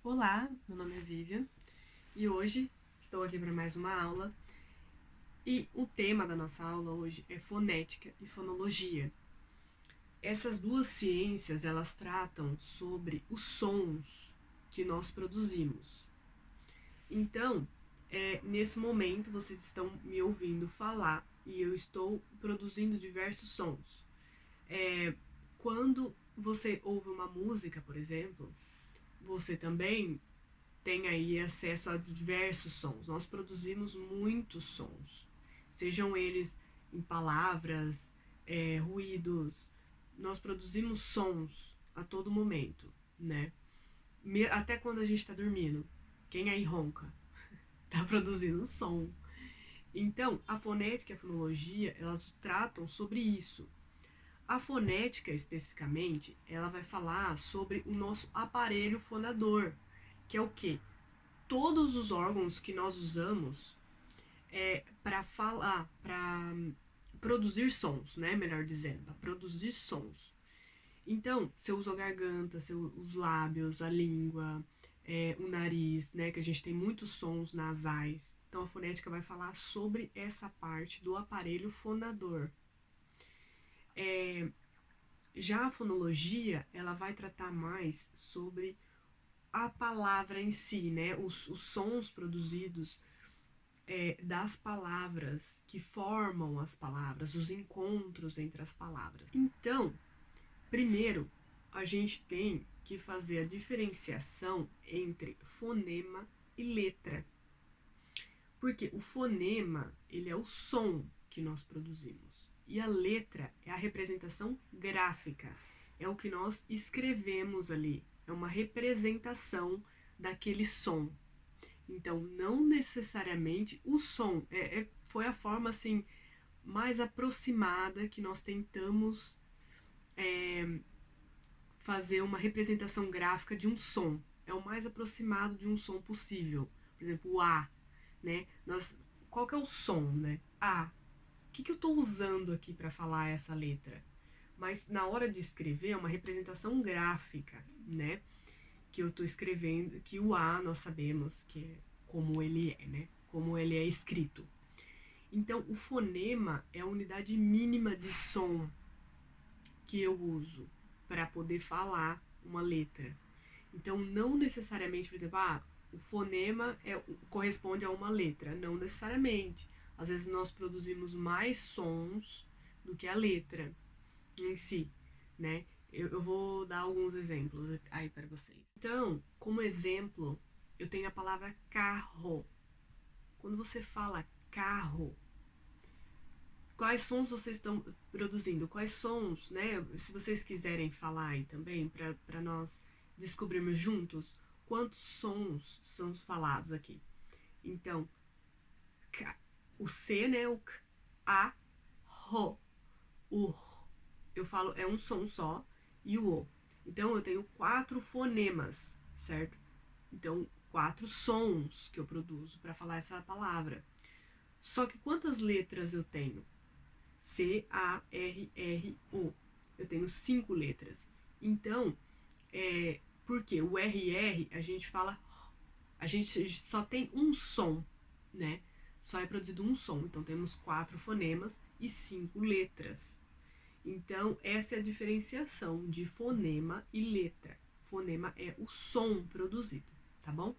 Olá, meu nome é Vivian e hoje estou aqui para mais uma aula. E o tema da nossa aula hoje é fonética e fonologia. Essas duas ciências, elas tratam sobre os sons que nós produzimos. Então, nesse momento vocês estão me ouvindo falar e eu estou produzindo diversos sons. Quando você ouve uma música, por exemplo, você também tem aí acesso a diversos sons. Nós produzimos muitos sons, sejam eles em palavras, ruídos. Nós produzimos sons a todo momento, né? Até quando a gente está dormindo. Quem aí ronca? Tá produzindo som. Então, a fonética e a fonologia, elas tratam sobre isso. A fonética, especificamente, ela vai falar sobre o nosso aparelho fonador, que é o quê? Todos os órgãos que nós usamos para falar, para produzir sons, né? Melhor dizendo, para produzir sons. Então, você usa a garganta, os lábios, a língua, o nariz, né? Que a gente tem muitos sons nasais. Então, a fonética vai falar sobre essa parte do aparelho fonador. Já a fonologia, ela vai tratar mais sobre a palavra em si, né? Os sons produzidos das palavras, que formam as palavras, os encontros entre as palavras. Então, primeiro, a gente tem que fazer a diferenciação entre fonema e letra. Porque o fonema, ele é o som que nós produzimos. E a letra é a representação gráfica. É o que nós escrevemos ali. É uma representação daquele som. Então, não necessariamente o som. Foi a forma assim mais aproximada que nós tentamos fazer uma representação gráfica de um som. É o mais aproximado de um som possível. Por exemplo, o A, né? Qual que é o som, né? A. O que eu estou usando aqui para falar essa letra? Mas na hora de escrever é uma representação gráfica, né? Que eu estou escrevendo, que o A nós sabemos que é como ele é, né? Como ele é escrito. Então, o fonema é a unidade mínima de som que eu uso para poder falar uma letra. Então, não necessariamente, por exemplo, o fonema corresponde a uma letra. Não necessariamente. Às vezes nós produzimos mais sons do que a letra em si, né? Eu vou dar alguns exemplos aí para vocês. Então, como exemplo, eu tenho a palavra carro. Quando você fala carro, quais sons vocês estão produzindo? Quais sons, né? Se vocês quiserem falar aí também, para nós descobrirmos juntos quantos sons são falados aqui. Então, o C, né? O K, A, Ro, o R. Eu falo, é um som só, e o O. Então, eu tenho 4 fonemas, certo? Então, 4 sons que eu produzo para falar essa palavra. Só que quantas letras eu tenho? C-A-R-R-O. Eu tenho 5 letras. Então, porque o R-R a gente fala. A gente só tem um som, né? Só é produzido um som. Então, temos 4 fonemas e 5 letras. Então, essa é a diferenciação de fonema e letra. Fonema é o som produzido, tá bom?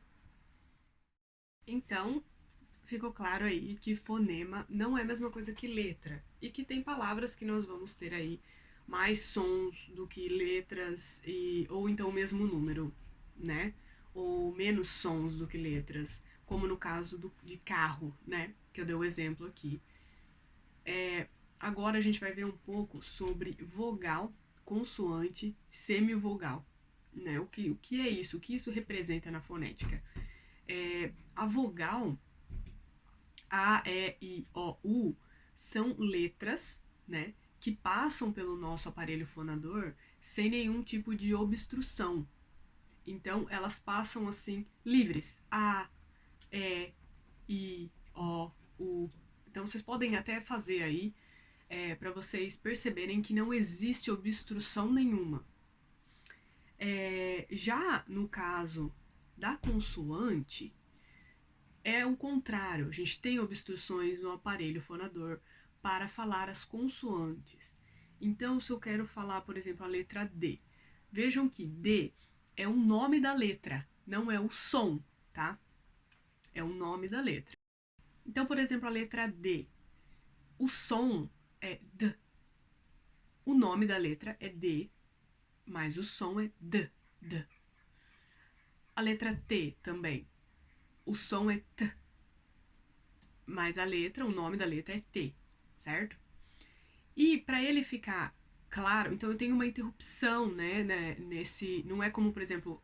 Então, ficou claro aí que fonema não é a mesma coisa que letra. E que tem palavras que nós vamos ter aí mais sons do que letras, ou então o mesmo número, né? Ou menos sons do que letras, como no caso de carro, né? Que eu dei o exemplo aqui. Agora a gente vai ver um pouco sobre vogal, consoante, semivogal. Né? O que é isso? O que isso representa na fonética? A vogal, A, E, I, O, U, são letras, né, que passam pelo nosso aparelho fonador sem nenhum tipo de obstrução. Então, elas passam assim, livres. A, E, I, O, U. Então, vocês podem até fazer aí para vocês perceberem que não existe obstrução nenhuma. Já no caso da consoante é o contrário. A gente tem obstruções no aparelho fonador para falar as consoantes. Então, se eu quero falar, por exemplo, a letra D, vejam que D é o nome da letra, não é o som, tá? É o nome da letra. Então, por exemplo, a letra D, o som é D. O nome da letra é D, mas o som é D, D. A letra T também, o som é T, mas a letra, o nome da letra é T, certo? E para ele ficar claro, então eu tenho uma interrupção, né, nesse, não é como, por exemplo,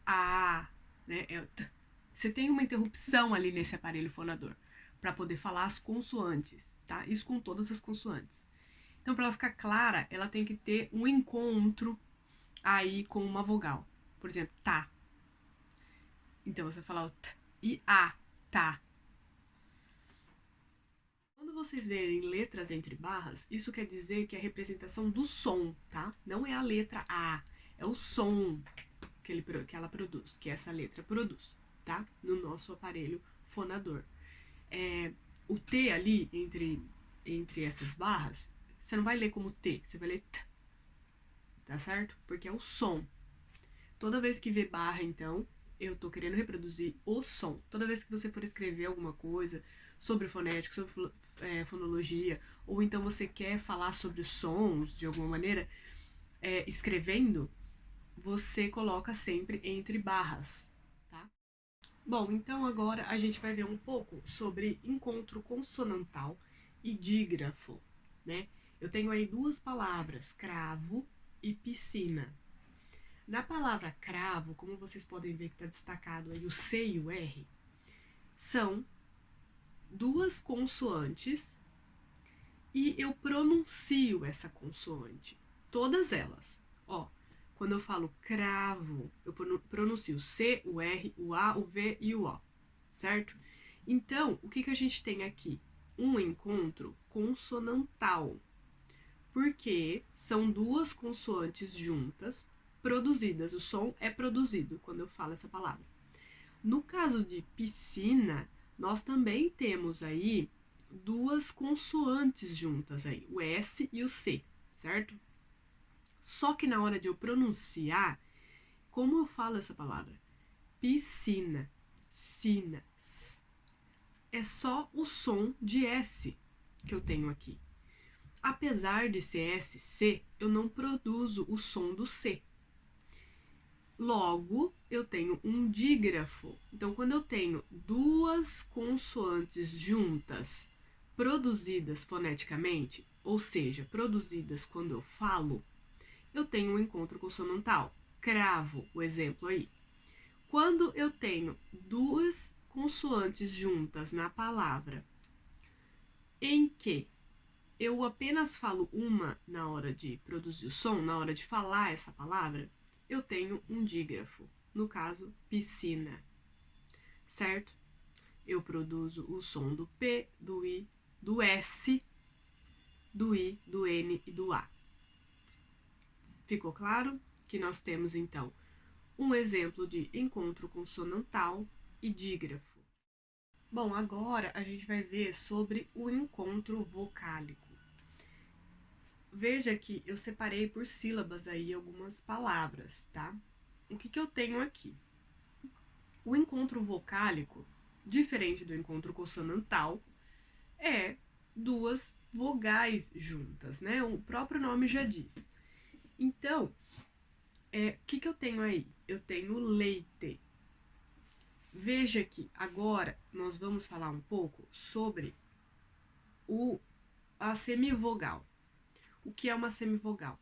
a, né, é o T. Você tem uma interrupção ali nesse aparelho fonador para poder falar as consoantes, tá? Isso com todas as consoantes. Então, para ela ficar clara, ela tem que ter um encontro aí com uma vogal. Por exemplo, tá. Então, você fala o T e A, tá. Quando vocês verem letras entre barras, isso quer dizer que é a representação do som, tá? Não é a letra A, é o som que ela produz, que essa letra produz, tá? No nosso aparelho fonador. O T ali, entre essas barras, você não vai ler como T, você vai ler T, tá certo? Porque é o som. Toda vez que vê barra, então, eu tô querendo reproduzir o som. Toda vez que você for escrever alguma coisa sobre fonética, sobre fonologia, ou então você quer falar sobre os sons de alguma maneira, escrevendo, você coloca sempre entre barras, tá? Bom, então agora a gente vai ver um pouco sobre encontro consonantal e dígrafo, né? Eu tenho aí duas palavras, cravo e piscina. Na palavra cravo, como vocês podem ver que está destacado aí o C e o R, são duas consoantes e eu pronuncio essa consoante, todas elas. Ó, quando eu falo cravo, eu pronuncio o C, o R, o A, o V e o O, certo? Então, o que a gente tem aqui? Um encontro consonantal, porque são duas consoantes juntas, produzidas. O som é produzido quando eu falo essa palavra. No caso de piscina, nós também temos aí duas consoantes juntas aí, o S e o C, certo? Só que na hora de eu pronunciar, como eu falo essa palavra? Piscina, sina, é só o som de S que eu tenho aqui. Apesar de ser SC, eu não produzo o som do C. Logo, eu tenho um dígrafo. Então, quando eu tenho duas consoantes juntas, produzidas foneticamente, ou seja, produzidas quando eu falo, eu tenho um encontro consonantal. Cravo, o exemplo aí. Quando eu tenho duas consoantes juntas na palavra, em que eu apenas falo uma na hora de produzir o som, na hora de falar essa palavra, eu tenho um dígrafo, no caso, piscina, certo? Eu produzo o som do P, do I, do S, do I, do N e do A. Ficou claro que nós temos, então, um exemplo de encontro consonantal e dígrafo. Bom, agora a gente vai ver sobre o encontro vocálico. Veja que eu separei por sílabas aí algumas palavras, tá? O que eu tenho aqui? O encontro vocálico, diferente do encontro consonantal, é duas vogais juntas, né? O próprio nome já diz. Então, o que eu tenho aí? Eu tenho leite. Veja que agora nós vamos falar um pouco sobre a semivogal. O que é uma semivogal?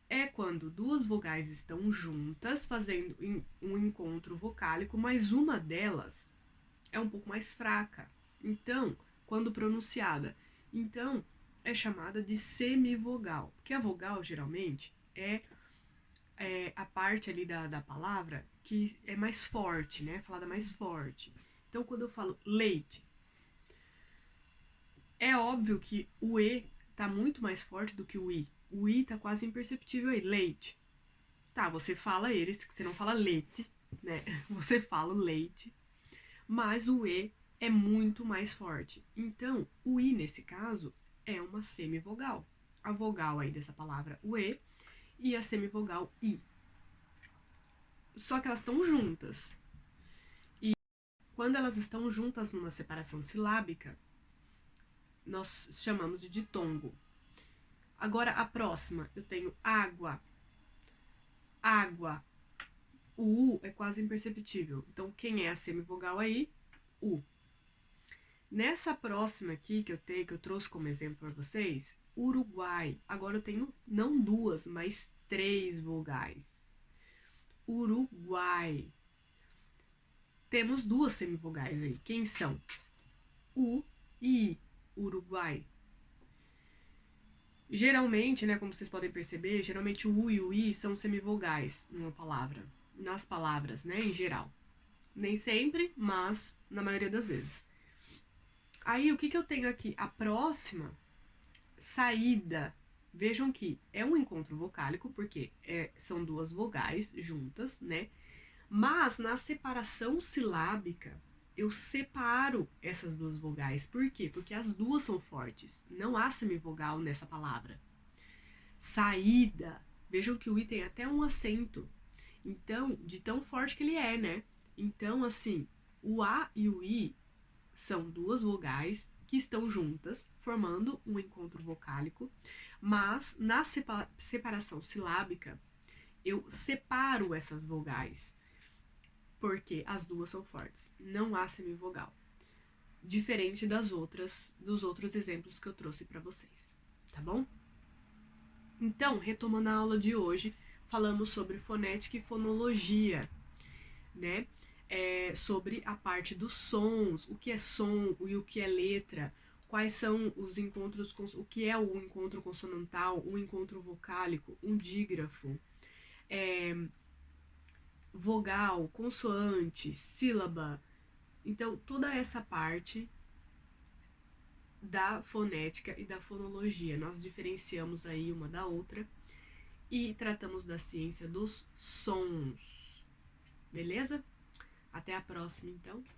É quando duas vogais estão juntas, fazendo um encontro vocálico, mas uma delas é um pouco mais fraca. Então, quando pronunciada, então é chamada de semivogal. Porque a vogal, geralmente, é a parte ali da palavra que é mais forte, né? Falada mais forte. Então, quando eu falo leite, é óbvio que o E tá muito mais forte do que o I. O I tá quase imperceptível aí, leite. Tá, você fala eles, você não fala leite, né? Você fala o leite, mas o E é muito mais forte. Então, o I, nesse caso, é uma semivogal. A vogal aí dessa palavra, o E a semivogal I. Só que elas estão juntas. E quando elas estão juntas numa separação silábica, nós chamamos de ditongo. Agora, a próxima, eu tenho água. Água. O U é quase imperceptível. Então, quem é a semivogal aí? U. Nessa próxima aqui que eu trouxe como exemplo para vocês, Uruguai. Agora eu tenho não duas, mas 3 vogais. Uruguai. Temos 2 semivogais aí. Quem são? U e I. Uruguai. Geralmente, né, como vocês podem perceber, geralmente o U e o I são semivogais numa palavra. Nas palavras, né, em geral. Nem sempre, mas na maioria das vezes. Aí, o que eu tenho aqui? A próxima saída. Vejam que é um encontro vocálico, porque são 2 vogais juntas, né? Mas na separação silábica, eu separo essas 2 vogais. Por quê? Porque as 2 são fortes. Não há semivogal nessa palavra. Saída. Vejam que o I tem até um acento. Então, de tão forte que ele é, né? Então, assim, o A e o I são 2 vogais que estão juntas, formando um encontro vocálico, mas na separação silábica, eu separo essas vogais, porque as 2 são fortes. Não há semivogal. Diferente dos outros exemplos que eu trouxe para vocês, tá bom? Então, retomando a aula de hoje, falamos sobre fonética e fonologia, né? Sobre a parte dos sons, o que é som e o que é letra, quais são os encontros, o que é o encontro consonantal, o encontro vocálico, um dígrafo, vogal, consoante, sílaba. Então, toda essa parte da fonética e da fonologia, nós diferenciamos aí uma da outra e tratamos da ciência dos sons. Beleza? Até a próxima, então.